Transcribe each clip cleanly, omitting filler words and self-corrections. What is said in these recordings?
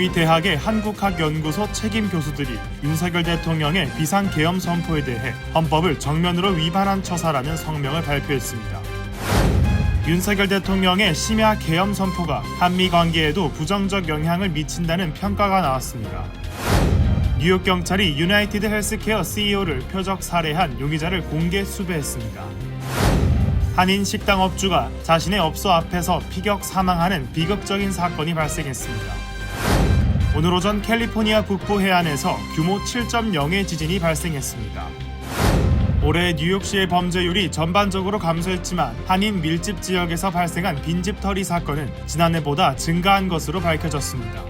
북미 대학의 한국학연구소 책임 교수들이 윤석열 대통령의 비상계엄 선포에 대해 헌법을 정면으로 위반한 처사라는 성명을 발표했습니다. 윤석열 대통령의 심야 계엄 선포가 한미 관계에도 부정적 영향을 미친다는 평가가 나왔습니다. 뉴욕 경찰이 유나이티드 헬스케어 CEO를 표적 살해한 용의자를 공개 수배했습니다. 한인 식당 업주가 자신의 업소 앞에서 피격 사망하는 비극적인 사건이 발생했습니다. 오늘 오전 캘리포니아 북부 해안에서 규모 7.0의 지진이 발생했습니다. 올해 뉴욕시의 범죄율이 전반적으로 감소했지만 한인 밀집 지역에서 발생한 빈집털이 사건은 지난해보다 증가한 것으로 밝혀졌습니다.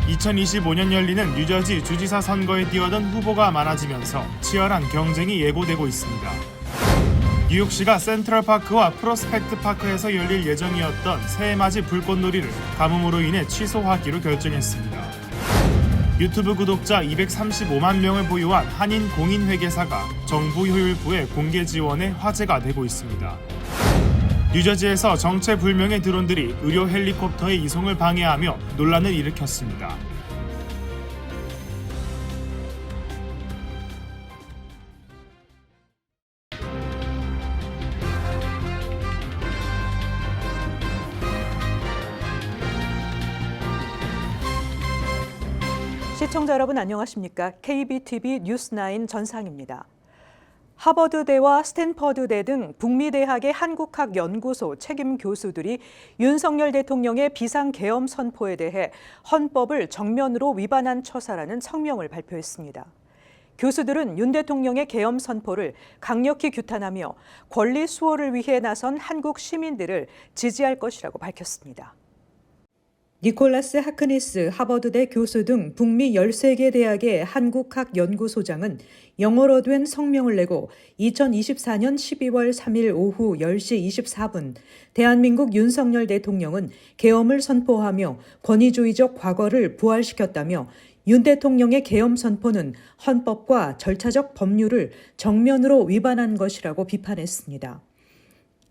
2025년 열리는 뉴저지 주지사 선거에 뛰어든 후보가 많아지면서 치열한 경쟁이 예고되고 있습니다. 뉴욕시가 센트럴파크와 프로스펙트 파크에서 열릴 예정이었던 새해맞이 불꽃놀이를 가뭄으로 인해 취소하기로 결정했습니다. 유튜브 구독자 235만 명을 보유한 한인 공인회계사가 정부 효율부의 공개 지원에 화제가 되고 있습니다. 뉴저지에서 정체불명의 드론들이 의료 헬리콥터의 이송을 방해하며 논란을 일으켰습니다. 시청자 여러분 안녕하십니까? KBTV 뉴스9 전상입니다. 하버드대와 스탠퍼드대 등 북미 대학의 한국학연구소 책임 교수들이 윤석열 대통령의 비상계엄 선포에 대해 헌법을 정면으로 위반한 처사라는 성명을 발표했습니다. 교수들은 윤 대통령의 계엄 선포를 강력히 규탄하며 권리 수호를 위해 나선 한국 시민들을 지지할 것이라고 밝혔습니다. 니콜라스 하크니스 하버드대 교수 등 북미 13개 대학의 한국학연구소장은 영어로 된 성명을 내고 2024년 12월 3일 오후 10시 24분 대한민국 윤석열 대통령은 계엄을 선포하며 권위주의적 과거를 부활시켰다며 윤 대통령의 계엄 선포는 헌법과 절차적 법률을 정면으로 위반한 것이라고 비판했습니다.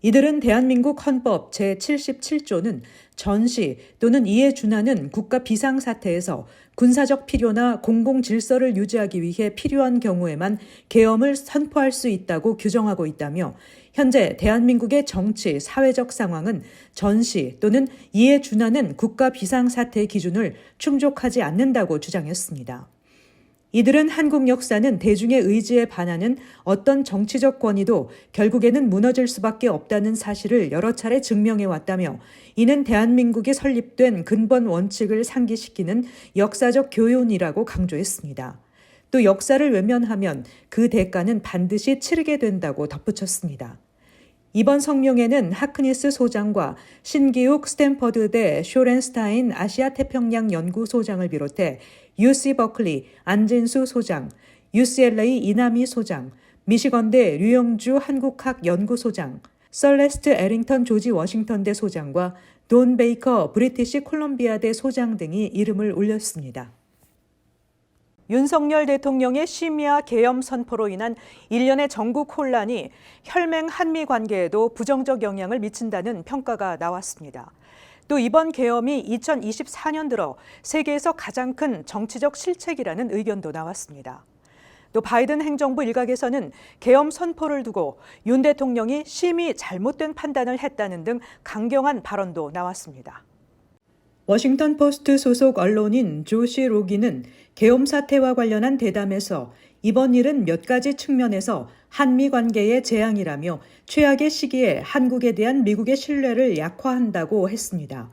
이들은 대한민국 헌법 제77조는 전시 또는 이에 준하는 국가 비상사태에서 군사적 필요나 공공질서를 유지하기 위해 필요한 경우에만 계엄을 선포할 수 있다고 규정하고 있다며 현재 대한민국의 정치, 사회적 상황은 전시 또는 이에 준하는 국가 비상사태의 기준을 충족하지 않는다고 주장했습니다. 이들은 한국 역사는 대중의 의지에 반하는 어떤 정치적 권위도 결국에는 무너질 수밖에 없다는 사실을 여러 차례 증명해 왔다며 이는 대한민국이 설립된 근본 원칙을 상기시키는 역사적 교훈이라고 강조했습니다. 또 역사를 외면하면 그 대가는 반드시 치르게 된다고 덧붙였습니다. 이번 성명에는 하크니스 소장과 신기욱 스탠퍼드대 쇼렌스타인 아시아태평양 연구소장을 비롯해 UC 버클리 안진수 소장, UCLA 이남희 소장, 미시건대 류영주 한국학연구소장, 썰레스트 에링턴 조지 워싱턴대 소장과 돈 베이커 브리티시 콜롬비아대 소장 등이 이름을 올렸습니다. 윤석열 대통령의 심야 계엄 선포로 인한 일련의 전국 혼란이 혈맹 한미 관계에도 부정적 영향을 미친다는 평가가 나왔습니다. 또 이번 계엄이 2024년 들어 세계에서 가장 큰 정치적 실책이라는 의견도 나왔습니다. 또 바이든 행정부 일각에서는 계엄 선포를 두고 윤 대통령이 심히 잘못된 판단을 했다는 등 강경한 발언도 나왔습니다. 워싱턴 포스트 소속 언론인 조시 로기는 계엄 사태와 관련한 대담에서 이번 일은 몇 가지 측면에서 한미 관계의 재앙이라며 최악의 시기에 한국에 대한 미국의 신뢰를 약화한다고 했습니다.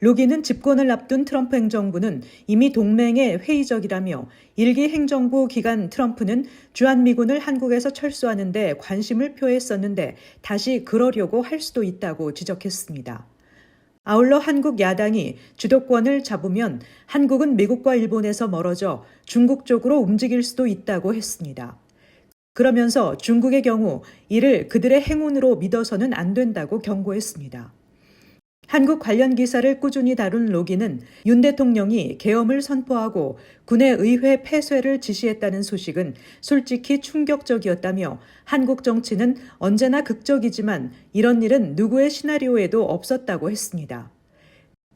로기는 집권을 앞둔 트럼프 행정부는 이미 동맹에 회의적이라며 1기 행정부 기간 트럼프는 주한미군을 한국에서 철수하는 데 관심을 표했었는데 다시 그러려고 할 수도 있다고 지적했습니다. 아울러 한국 야당이 주도권을 잡으면 한국은 미국과 일본에서 멀어져 중국 쪽으로 움직일 수도 있다고 했습니다. 그러면서 중국의 경우 이를 그들의 행운으로 믿어서는 안 된다고 경고했습니다. 한국 관련 기사를 꾸준히 다룬 로기는 윤 대통령이 계엄을 선포하고 군의 의회 폐쇄를 지시했다는 소식은 솔직히 충격적이었다며 한국 정치는 언제나 극적이지만 이런 일은 누구의 시나리오에도 없었다고 했습니다.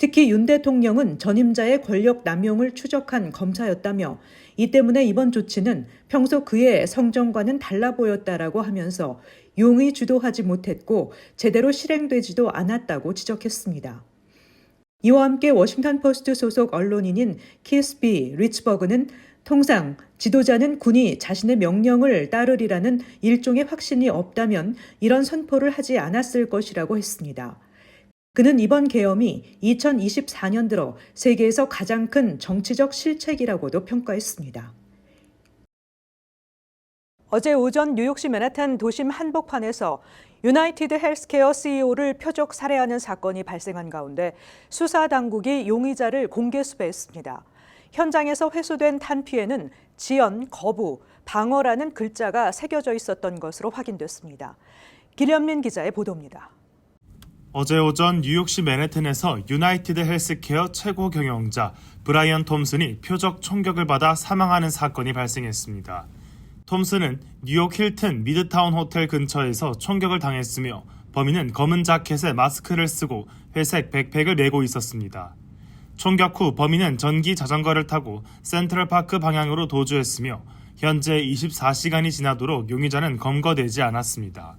특히 윤 대통령은 전임자의 권력 남용을 추적한 검사였다며 이 때문에 이번 조치는 평소 그의 성정과는 달라 보였다라고 하면서 용의 주도하지 못했고 제대로 실행되지도 않았다고 지적했습니다. 이와 함께 워싱턴 포스트 소속 언론인인 키스비 리츠버그는 통상 지도자는 군이 자신의 명령을 따르리라는 일종의 확신이 없다면 이런 선포를 하지 않았을 것이라고 했습니다. 그는 이번 계엄이 2024년 들어 세계에서 가장 큰 정치적 실책이라고도 평가했습니다. 어제 오전 뉴욕시 맨하탄 도심 한복판에서 유나이티드 헬스케어 CEO를 표적 살해하는 사건이 발생한 가운데 수사 당국이 용의자를 공개 수배했습니다. 현장에서 회수된 탄피에는 지연, 거부, 방어라는 글자가 새겨져 있었던 것으로 확인됐습니다. 길현민 기자의 보도입니다. 어제 오전 뉴욕시 맨해튼에서 유나이티드 헬스케어 최고 경영자 브라이언 톰슨이 표적 총격을 받아 사망하는 사건이 발생했습니다. 톰슨은 뉴욕 힐튼 미드타운 호텔 근처에서 총격을 당했으며 범인은 검은 자켓에 마스크를 쓰고 회색 백팩을 메고 있었습니다. 총격 후 범인은 전기 자전거를 타고 센트럴파크 방향으로 도주했으며 현재 24시간이 지나도록 용의자는 검거되지 않았습니다.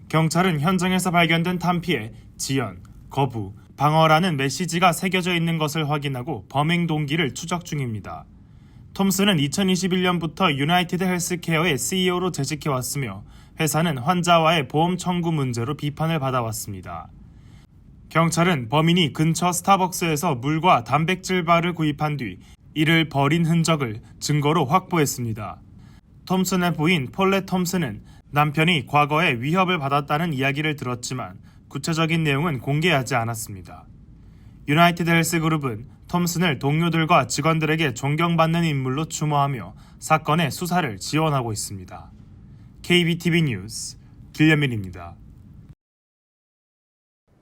경찰은 현장에서 발견된 탄피에 지연, 거부, 방어라는 메시지가 새겨져 있는 것을 확인하고 범행 동기를 추적 중입니다. 톰슨은 2021년부터 유나이티드 헬스케어의 CEO로 재직해왔으며 회사는 환자와의 보험 청구 문제로 비판을 받아왔습니다. 경찰은 범인이 근처 스타벅스에서 물과 단백질 바를 구입한 뒤 이를 버린 흔적을 증거로 확보했습니다. 톰슨의 부인 폴렛 톰슨은 남편이 과거에 위협을 받았다는 이야기를 들었지만 구체적인 내용은 공개하지 않았습니다. 유나이티드 헬스그룹은 톰슨을 동료들과 직원들에게 존경받는 인물로 추모하며 사건의 수사를 지원하고 있습니다. KBTV 뉴스 길현민입니다.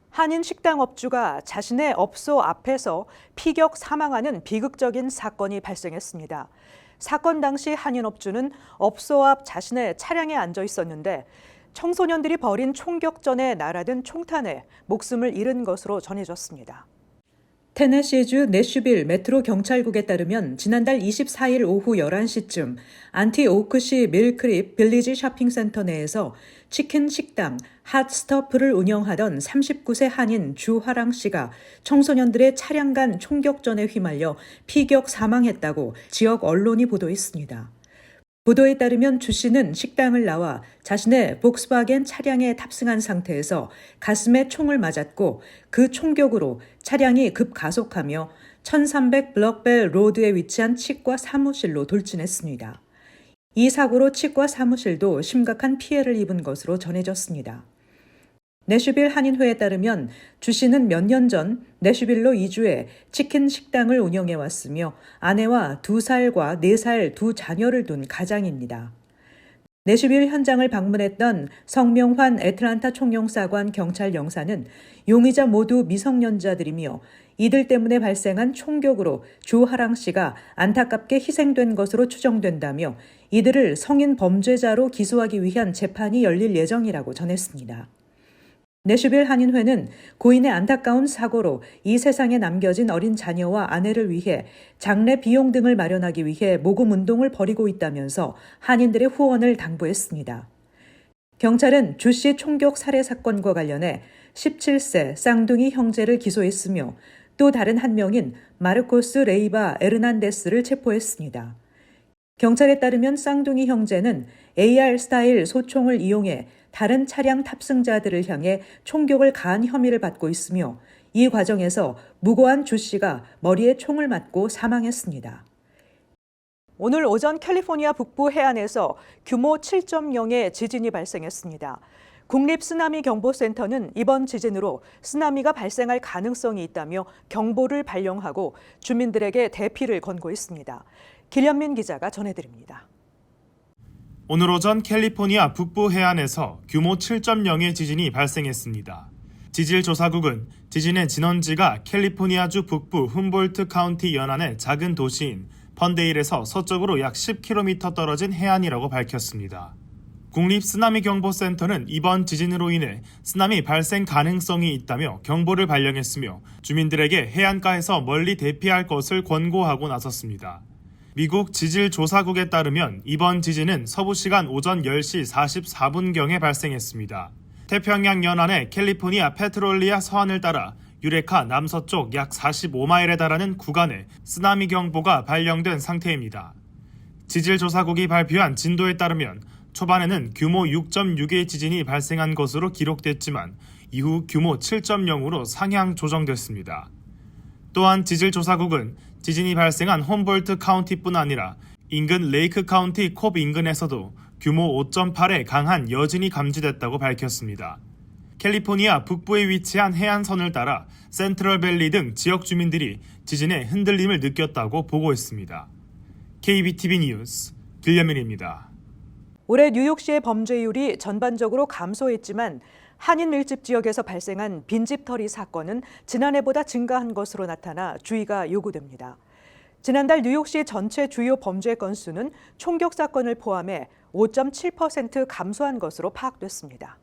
한인 식당 업주가 자신의 업소 앞에서 피격 사망하는 비극적인 사건이 발생했습니다. 사건 당시 한인 업주는 업소 앞 자신의 차량에 앉아 있었는데 청소년들이 벌인 총격전에 날아든 총탄에 목숨을 잃은 것으로 전해졌습니다. 테네시주 내슈빌 메트로 경찰국에 따르면 지난달 24일 오후 11시쯤 안티오크시 밀크립 빌리지 쇼핑센터 내에서 치킨 식당 핫스터프를 운영하던 39세 한인 주화랑 씨가 청소년들의 차량 간 총격전에 휘말려 피격 사망했다고 지역 언론이 보도했습니다. 보도에 따르면 주 씨는 식당을 나와 자신의 복스바겐 차량에 탑승한 상태에서 가슴에 총을 맞았고 그 총격으로 차량이 급가속하며 1300 블럭벨 로드에 위치한 치과 사무실로 돌진했습니다. 이 사고로 치과 사무실도 심각한 피해를 입은 것으로 전해졌습니다. 내슈빌 한인회에 따르면 주 씨는 몇 년 전 내슈빌로 이주해 치킨 식당을 운영해왔으며 아내와 2살과 4살 두 자녀를 둔 가장입니다. 내슈빌 현장을 방문했던 성명환 애틀란타 총영사관 경찰 영사는 용의자 모두 미성년자들이며 이들 때문에 발생한 총격으로 주하랑 씨가 안타깝게 희생된 것으로 추정된다며 이들을 성인 범죄자로 기소하기 위한 재판이 열릴 예정이라고 전했습니다. 내슈빌 한인회는 고인의 안타까운 사고로 이 세상에 남겨진 어린 자녀와 아내를 위해 장례 비용 등을 마련하기 위해 모금 운동을 벌이고 있다면서 한인들의 후원을 당부했습니다. 경찰은 주 씨 총격 살해 사건과 관련해 17세 쌍둥이 형제를 기소했으며 또 다른 한 명인 마르코스 레이바 에르난데스를 체포했습니다. 경찰에 따르면 쌍둥이 형제는 AR 스타일 소총을 이용해 다른 차량 탑승자들을 향해 총격을 가한 혐의를 받고 있으며 이 과정에서 무고한 주 씨가 머리에 총을 맞고 사망했습니다. 오늘 오전 캘리포니아 북부 해안에서 규모 7.0의 지진이 발생했습니다. 국립쓰나미경보센터는 이번 지진으로 쓰나미가 발생할 가능성이 있다며 경보를 발령하고 주민들에게 대피를 권고했습니다. 길현민 기자가 전해드립니다. 오늘 오전 캘리포니아 북부 해안에서 규모 7.0의 지진이 발생했습니다. 지질조사국은 지진의 진원지가 캘리포니아주 북부 훔볼트 카운티 연안의 작은 도시인 펀데일에서 서쪽으로 약 10km 떨어진 해안이라고 밝혔습니다. 국립쓰나미경보센터는 이번 지진으로 인해 쓰나미 발생 가능성이 있다며 경보를 발령했으며 주민들에게 해안가에서 멀리 대피할 것을 권고하고 나섰습니다. 미국 지질조사국에 따르면 이번 지진은 서부시간 오전 10시 44분경에 발생했습니다. 태평양 연안의 캘리포니아 페트롤리아 서안을 따라 유레카 남서쪽 약 45마일에 달하는 구간에 쓰나미 경보가 발령된 상태입니다. 지질조사국이 발표한 진도에 따르면 초반에는 규모 6.6의 지진이 발생한 것으로 기록됐지만 이후 규모 7.0으로 상향 조정됐습니다. 또한 지질조사국은 지진이 발생한 홈볼트 카운티뿐 아니라 인근 레이크 카운티 콥 인근에서도 규모 5.8의 강한 여진이 감지됐다고 밝혔습니다. 캘리포니아 북부에 위치한 해안선을 따라 센트럴밸리 등 지역 주민들이 지진의 흔들림을 느꼈다고 보고했습니다. KBTV 뉴스 길려민입니다. 올해 뉴욕시의 범죄율이 전반적으로 감소했지만 한인 밀집 지역에서 발생한 빈집털이 사건은 지난해보다 증가한 것으로 나타나 주의가 요구됩니다. 지난달 뉴욕시 전체 주요 범죄 건수는 총격 사건을 포함해 5.7% 감소한 것으로 파악됐습니다.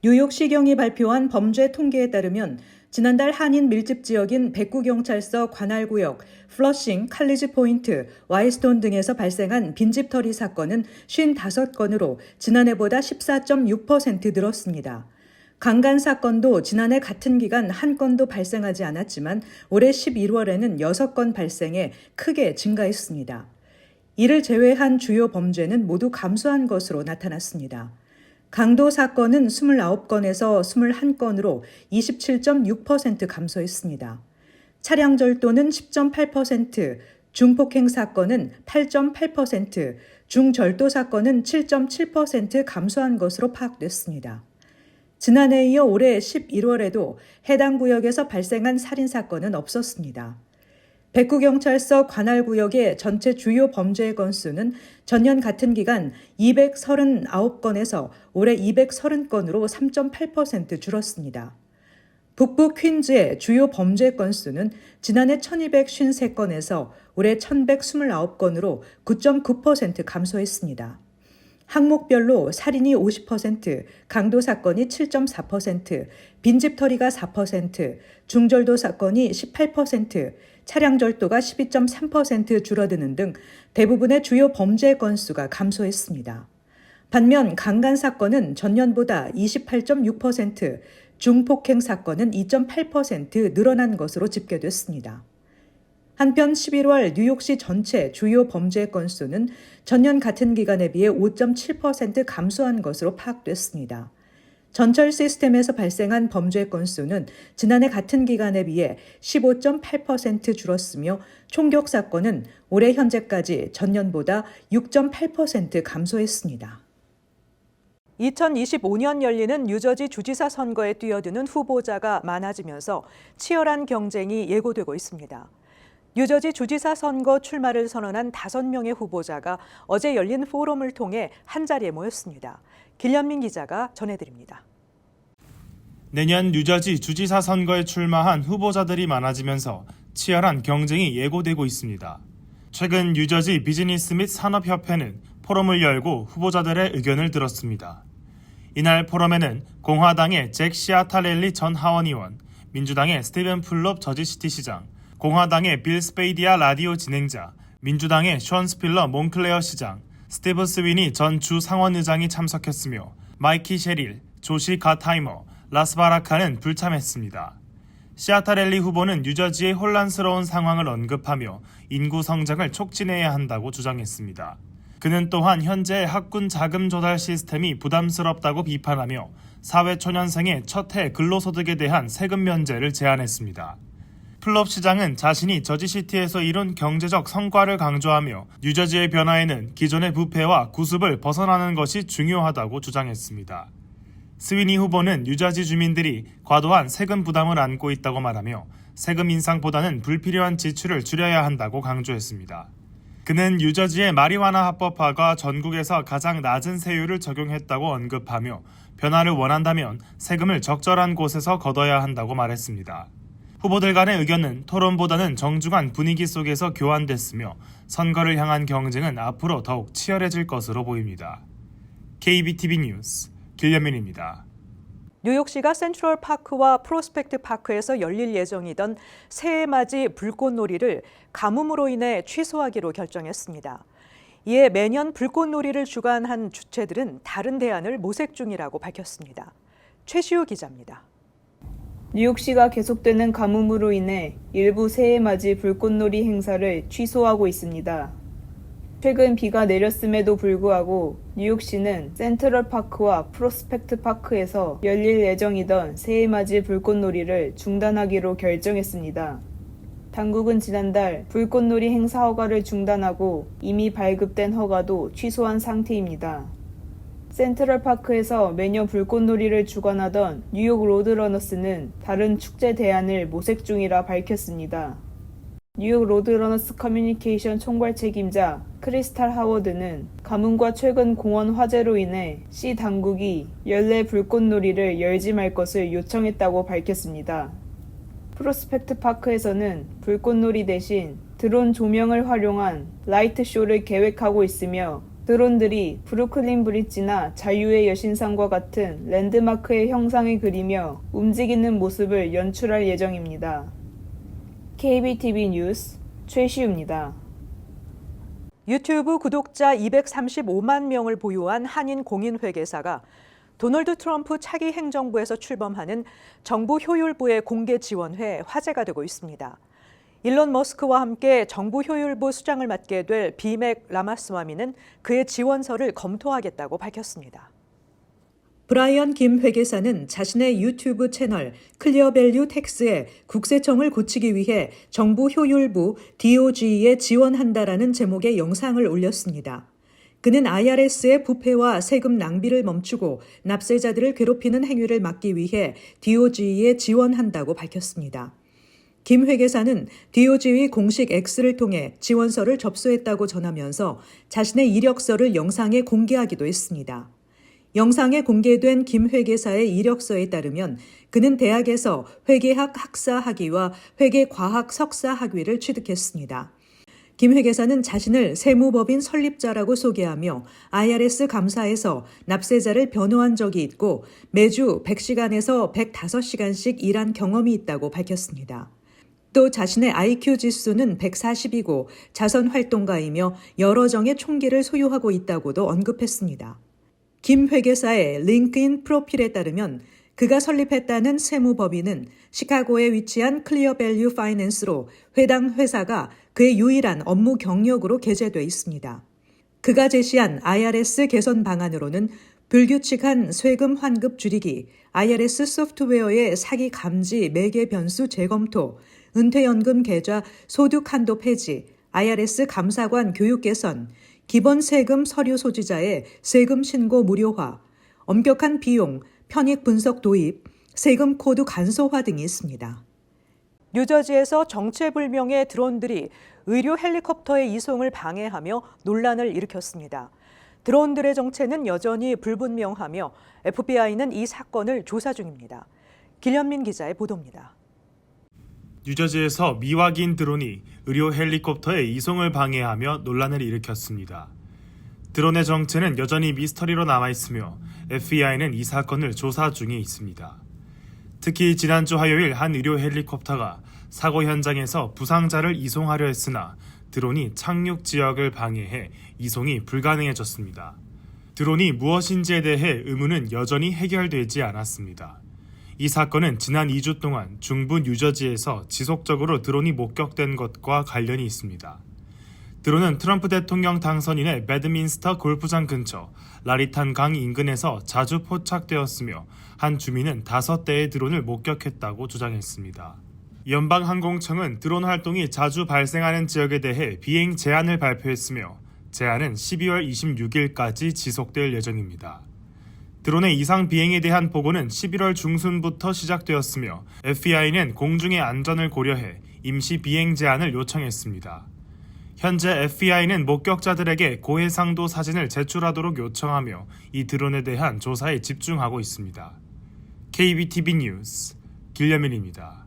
뉴욕시경이 발표한 범죄 통계에 따르면 지난달 한인 밀집 지역인 백구경찰서 관할구역, 플러싱, 칼리지 포인트, 와이스톤 등에서 발생한 빈집털이 사건은 55건으로 지난해보다 14.6% 늘었습니다. 강간 사건도 지난해 같은 기간 한 건도 발생하지 않았지만 올해 11월에는 6건 발생해 크게 증가했습니다. 이를 제외한 주요 범죄는 모두 감소한 것으로 나타났습니다. 강도 사건은 29건에서 21건으로 27.6% 감소했습니다. 차량 절도는 10.8%, 중폭행 사건은 8.8%, 중절도 사건은 7.7% 감소한 것으로 파악됐습니다. 지난해에 이어 올해 11월에도 해당 구역에서 발생한 살인 사건은 없었습니다. 백구경찰서 관할구역의 전체 주요 범죄 건수는 전년 같은 기간 239건에서 올해 230건으로 3.8% 줄었습니다. 북부 퀸즈의 주요 범죄 건수는 지난해 1253건에서 올해 1129건으로 9.9% 감소했습니다. 항목별로 살인이 50%, 강도 사건이 7.4%, 빈집털이가 4%, 중절도 사건이 18%, 차량 절도가 12.3% 줄어드는 등 대부분의 주요 범죄 건수가 감소했습니다. 반면 강간 사건은 전년보다 28.6%, 중폭행 사건은 2.8% 늘어난 것으로 집계됐습니다. 한편 11월 뉴욕시 전체 주요 범죄 건수는 전년 같은 기간에 비해 5.7% 감소한 것으로 파악됐습니다. 전철 시스템에서 발생한 범죄 건수는 지난해 같은 기간에 비해 15.8% 줄었으며 총격 사건은 올해 현재까지 전년보다 6.8% 감소했습니다. 2025년 열리는 뉴저지 주지사 선거에 뛰어드는 후보자가 많아지면서 치열한 경쟁이 예고되고 있습니다. 뉴저지 주지사 선거 출마를 선언한 5명의 후보자가 어제 열린 포럼을 통해 한자리에 모였습니다. 길련민 기자가 전해드립니다. 내년 뉴저지 주지사 선거에 출마한 후보자들이 많아지면서 치열한 경쟁이 예고되고 있습니다. 최근 뉴저지 비즈니스 및 산업협회는 포럼을 열고 후보자들의 의견을 들었습니다. 이날 포럼에는 공화당의 잭 시아타렐리 전 하원의원, 민주당의 스티븐 풀롭 저지시티 시장, 공화당의 빌 스페이디아 라디오 진행자, 민주당의 션 스필러 몬클레어 시장, 스티브 스위니 전 주 상원의장이 참석했으며 마이키 셰릴, 조시 가타이머, 라스바라카는 불참했습니다. 시아타렐리 후보는 뉴저지의 혼란스러운 상황을 언급하며 인구 성장을 촉진해야 한다고 주장했습니다. 그는 또한 현재의 학군 자금 조달 시스템이 부담스럽다고 비판하며 사회초년생의 첫 해 근로소득에 대한 세금 면제를 제안했습니다. 플롭 시장은 자신이 저지시티에서 이룬 경제적 성과를 강조하며 뉴저지의 변화에는 기존의 부패와 구습을 벗어나는 것이 중요하다고 주장했습니다. 스위니 후보는 뉴저지 주민들이 과도한 세금 부담을 안고 있다고 말하며 세금 인상보다는 불필요한 지출을 줄여야 한다고 강조했습니다. 그는 뉴저지의 마리화나 합법화가 전국에서 가장 낮은 세율을 적용했다고 언급하며 변화를 원한다면 세금을 적절한 곳에서 걷어야 한다고 말했습니다. 후보들 간의 의견은 토론보다는 정중한 분위기 속에서 교환됐으며 선거를 향한 경쟁은 앞으로 더욱 치열해질 것으로 보입니다. KBTV 뉴스 길려민입니다. 뉴욕시가 센트럴 파크와 프로스펙트 파크에서 열릴 예정이던 새해맞이 불꽃놀이를 가뭄으로 인해 취소하기로 결정했습니다. 이에 매년 불꽃놀이를 주관한 주체들은 다른 대안을 모색 중이라고 밝혔습니다. 최시우 기자입니다. 뉴욕시가 계속되는 가뭄으로 인해 일부 새해맞이 불꽃놀이 행사를 취소하고 있습니다. 최근 비가 내렸음에도 불구하고 뉴욕시는 센트럴 파크와 프로스펙트 파크에서 열릴 예정이던 새해맞이 불꽃놀이를 중단하기로 결정했습니다. 당국은 지난달 불꽃놀이 행사 허가를 중단하고 이미 발급된 허가도 취소한 상태입니다. 센트럴 파크에서 매년 불꽃놀이를 주관하던 뉴욕 로드러너스는 다른 축제 대안을 모색 중이라 밝혔습니다. 뉴욕 로드러너스 커뮤니케이션 총괄 책임자 크리스탈 하워드는 가뭄과 최근 공원 화재로 인해 시 당국이 연례 불꽃놀이를 열지 말 것을 요청했다고 밝혔습니다. 프로스펙트 파크에서는 불꽃놀이 대신 드론 조명을 활용한 라이트 쇼를 계획하고 있으며 드론들이 브루클린 브릿지나 자유의 여신상과 같은 랜드마크의 형상을 그리며 움직이는 모습을 연출할 예정입니다. KBTV 뉴스 최시우입니다. 유튜브 구독자 235만 명을 보유한 한인 공인회계사가 도널드 트럼프 차기 행정부에서 출범하는 정부 효율부의 공개 지원회에 화제가 되고 있습니다. 일론 머스크와 함께 정부 효율부 수장을 맡게 될 비맥 라마스와미는 그의 지원서를 검토하겠다고 밝혔습니다. 브라이언 김 회계사는 자신의 유튜브 채널 클리어밸류 텍스에 국세청을 고치기 위해 정부 효율부 DOG에 지원한다라는 제목의 영상을 올렸습니다. 그는 IRS의 부패와 세금 낭비를 멈추고 납세자들을 괴롭히는 행위를 막기 위해 DOG에 지원한다고 밝혔습니다. 김 회계사는 DOG의 공식 X를 통해 지원서를 접수했다고 전하면서 자신의 이력서를 영상에 공개하기도 했습니다. 영상에 공개된 김 회계사의 이력서에 따르면 그는 대학에서 회계학 학사 학위와 회계과학 석사 학위를 취득했습니다. 김 회계사는 자신을 세무법인 설립자라고 소개하며 IRS 감사에서 납세자를 변호한 적이 있고 매주 100시간에서 105시간씩 일한 경험이 있다고 밝혔습니다. 또 자신의 IQ 지수는 140이고 자선활동가이며 여러 정의 총기를 소유하고 있다고도 언급했습니다. 김 회계사의 링크인 프로필에 따르면 그가 설립했다는 세무법인은 시카고에 위치한 클리어밸류 파이낸스로 해당 회사가 그의 유일한 업무 경력으로 게재돼 있습니다. 그가 제시한 IRS 개선 방안으로는 불규칙한 세금 환급 줄이기, IRS 소프트웨어의 사기 감지 매개 변수 재검토, 은퇴연금 계좌 소득 한도 폐지, IRS 감사관 교육 개선, 기본 세금 서류 소지자의 세금 신고 무료화, 엄격한 비용, 편익 분석 도입, 세금 코드 간소화 등이 있습니다. 뉴저지에서 정체불명의 드론들이 의료 헬리콥터의 이송을 방해하며 논란을 일으켰습니다. 드론들의 정체는 여전히 불분명하며 FBI는 이 사건을 조사 중입니다. 길현민 기자의 보도입니다. 뉴저지에서 미확인 드론이 의료 헬리콥터의 이송을 방해하며 논란을 일으켰습니다. 드론의 정체는 여전히 미스터리로 남아있으며 FBI는 이 사건을 조사 중에 있습니다. 특히 지난주 화요일 한 의료 헬리콥터가 사고 현장에서 부상자를 이송하려 했으나 드론이 착륙 지역을 방해해 이송이 불가능해졌습니다. 드론이 무엇인지에 대해 의문은 여전히 해결되지 않았습니다. 이 사건은 지난 2주 동안 중부 뉴저지에서 지속적으로 드론이 목격된 것과 관련이 있습니다. 드론은 트럼프 대통령 당선인의 배드민스터 골프장 근처 라리탄 강 인근에서 자주 포착되었으며 한 주민은 5대의 드론을 목격했다고 주장했습니다. 연방항공청은 드론 활동이 자주 발생하는 지역에 대해 비행 제한을 발표했으며 제한은 12월 26일까지 지속될 예정입니다. 드론의 이상 비행에 대한 보고는 11월 중순부터 시작되었으며 FBI는 공중의 안전을 고려해 임시 비행 제한을 요청했습니다. 현재 FBI는 목격자들에게 고해상도 사진을 제출하도록 요청하며 이 드론에 대한 조사에 집중하고 있습니다. KBTV 뉴스 길려민입니다.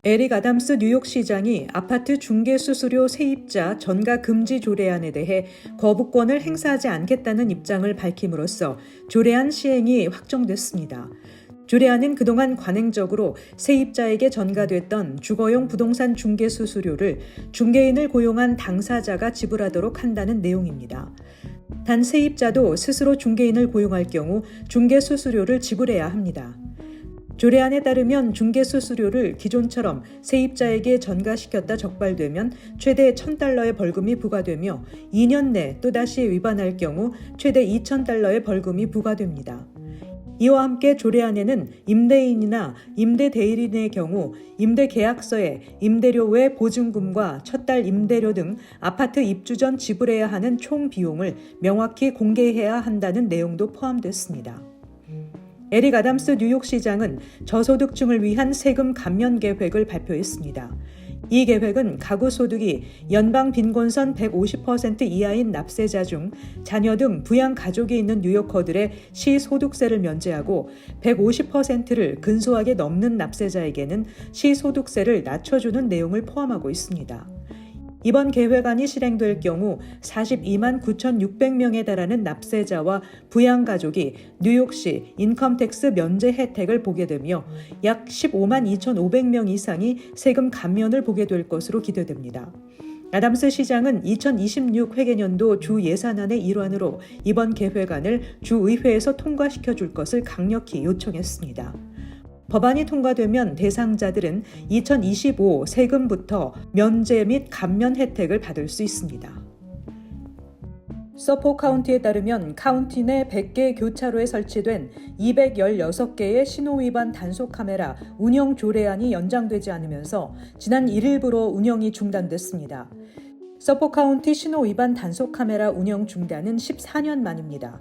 에릭 아담스 뉴욕시장이 아파트 중개수수료 세입자 전가 금지 조례안에 대해 거부권을 행사하지 않겠다는 입장을 밝힘으로써 조례안 시행이 확정됐습니다. 조례안은 그동안 관행적으로 세입자에게 전가됐던 주거용 부동산 중개 수수료를 중개인을 고용한 당사자가 지불하도록 한다는 내용입니다. 단 세입자도 스스로 중개인을 고용할 경우 중개 수수료를 지불해야 합니다. 조례안에 따르면 중개 수수료를 기존처럼 세입자에게 전가시켰다 적발되면 최대 $1,000의 벌금이 부과되며 2년 내 또다시 위반할 경우 최대 $2,000의 벌금이 부과됩니다. 이와 함께 조례안에는 임대인이나 임대대리인의 경우 임대계약서에 임대료 외 보증금과 첫 달 임대료 등 아파트 입주 전 지불해야 하는 총 비용을 명확히 공개해야 한다는 내용도 포함됐습니다. 에릭 아담스 뉴욕시장은 저소득층을 위한 세금 감면 계획을 발표했습니다. 이 계획은 가구 소득이 연방 빈곤선 150% 이하인 납세자 중 자녀 등 부양 가족이 있는 뉴요커들의 시소득세를 면제하고 150%를 근소하게 넘는 납세자에게는 시소득세를 낮춰주는 내용을 포함하고 있습니다. 이번 계획안이 실행될 경우 42만 9,600명에 달하는 납세자와 부양가족이 뉴욕시 인컴텍스 면제 혜택을 보게 되며 약 15만 2,500명 이상이 세금 감면을 보게 될 것으로 기대됩니다. 아담스 시장은 2026 회계년도 주 예산안의 일환으로 이번 계획안을 주의회에서 통과시켜 줄 것을 강력히 요청했습니다. 법안이 통과되면 대상자들은 2025 세금부터 면제 및 감면 혜택을 받을 수 있습니다. 서포 카운티에 따르면 카운티 내 100개 교차로에 설치된 216개의 신호위반 단속 카메라 운영 조례안이 연장되지 않으면서 지난 1일부로 운영이 중단됐습니다. 서포 카운티 신호위반 단속 카메라 운영 중단은 14년 만입니다.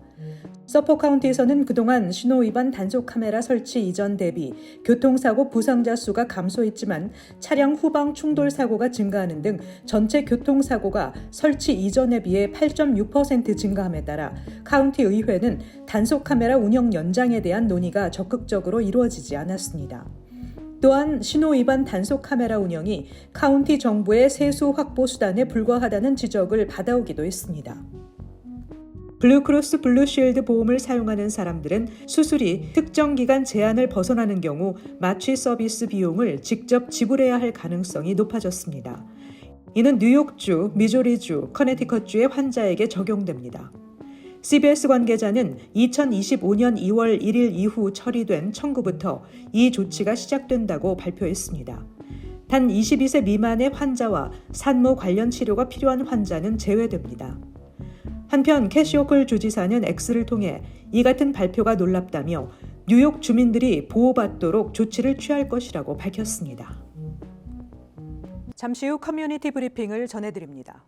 서포 카운티에서는 그동안 신호위반 단속 카메라 설치 이전 대비 교통사고 부상자 수가 감소했지만 차량 후방 충돌 사고가 증가하는 등 전체 교통사고가 설치 이전에 비해 8.6% 증가함에 따라 카운티 의회는 단속 카메라 운영 연장에 대한 논의가 적극적으로 이루어지지 않았습니다. 또한 신호위반 단속 카메라 운영이 카운티 정부의 세수 확보 수단에 불과하다는 지적을 받아오기도 했습니다. 블루크로스 블루쉴드 보험을 사용하는 사람들은 수술이 특정 기간 제한을 벗어나는 경우 마취 서비스 비용을 직접 지불해야 할 가능성이 높아졌습니다. 이는 뉴욕주, 미조리주, 커네티컷주의 환자에게 적용됩니다. CBS 관계자는 2025년 2월 1일 이후 처리된 청구부터 이 조치가 시작된다고 발표했습니다. 단 22세 미만의 환자와 산모 관련 치료가 필요한 환자는 제외됩니다. 한편 캐시오클 주지사는 X를 통해 이 같은 발표가 놀랍다며 뉴욕 주민들이 보호받도록 조치를 취할 것이라고 밝혔습니다. 잠시 후 커뮤니티 브리핑을 전해드립니다.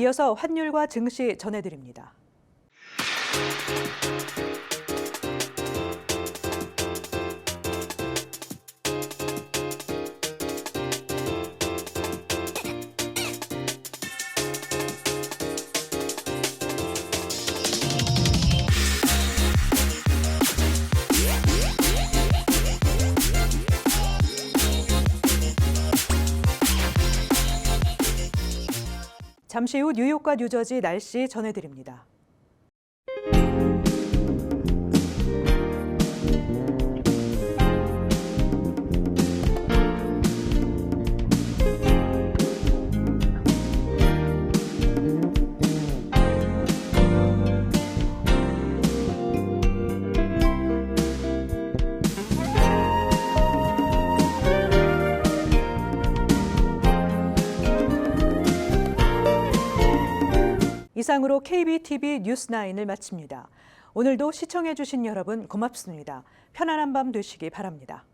이어서 환율과 증시 전해드립니다. 잠시 후 뉴욕과 뉴저지 날씨 전해드립니다. 이상으로 KBTV 뉴스9을 마칩니다. 오늘도 시청해주신 여러분 고맙습니다. 편안한 밤 되시기 바랍니다.